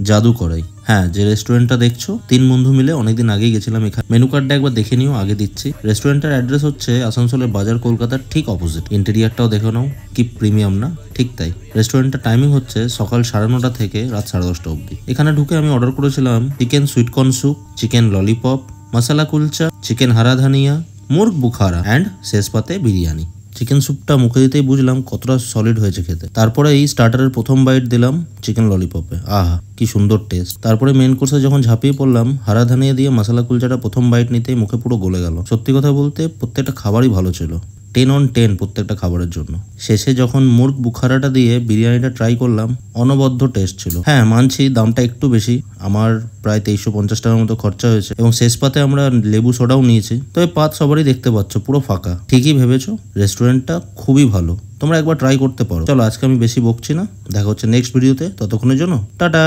জাদু করাই। হ্যাঁ, যে রেস্টুরেন্টটা দেখছো 3 বন্ধু মিলে অনেকদিন আগেই গেছিলাম এখানে। মেনু কার্ডটা একবার দেখে নিও, আগে দিচ্ছি। রেস্টুরেন্টের অ্যাড্রেস হচ্ছে আসানসোলের বাজার, কলকাতার ঠিক অপোজিট। ইন্টেরিয়ারটাও দেখে নাও, কি প্রিমিয়াম না? ঠিক তাই। রেস্টুরেন্টের টাইমিং হচ্ছে সকাল 9:30 থেকে রাত 10:30 অবধি। এখানে ঢুকে আমি অর্ডার করেছিলাম chicken sweetcorn soup, chicken lollipop, masala kulcha, chicken hara dhaniya, murgh Bukhara and শেষ পাতে বিরিয়ানি। চিকেন স্যুপটা মুখে দিতেই বুঝলাম কতটা সলিড হয়েছে খেতে। তারপরে এই স্টার্টারের প্রথম বাইট দিলাম চিকেন ললিপপে, আহা কি সুন্দর টেস্ট। তারপরে মেন কোর্সে যখন ঝাঁপিয়ে পড়লাম, হারা ধানিয়া দিয়ে মশলা কুলচাটা প্রথম বাইট নিতেই মুখে পুরো গলে গেল। সত্যি কথা বলতে প্রত্যেকটা খাবারই ভালো ছিল, 10 on 10 প্রত্যেকটা খাবারের জন্য। শেষে যখন মুর্গ বুখারাটা দিয়ে বিরিয়ানিটা ট্রাই করলাম, অনবদ্য টেস্ট ছিল। হ্যাঁ মানছি দামটা একটু বেশি, আমার প্রায় 2350 টাকার মতো খরচা হয়েছে, এবং শেষ পাতে আমরা লেবু সোডাও নিয়েছি। তবে পাত সবারই দেখতে পাচ্ছ পুরো ফাঁকা। ঠিকই ভেবেছো, রেস্টুরেন্টটা খুবই ভালো, তোমরা একবার ট্রাই করতে পারো। চলো আজকে আমি বেশি বকছি না, দেখা হচ্ছে নেক্সট ভিডিওতে, ততক্ষণের জন্য টাটা।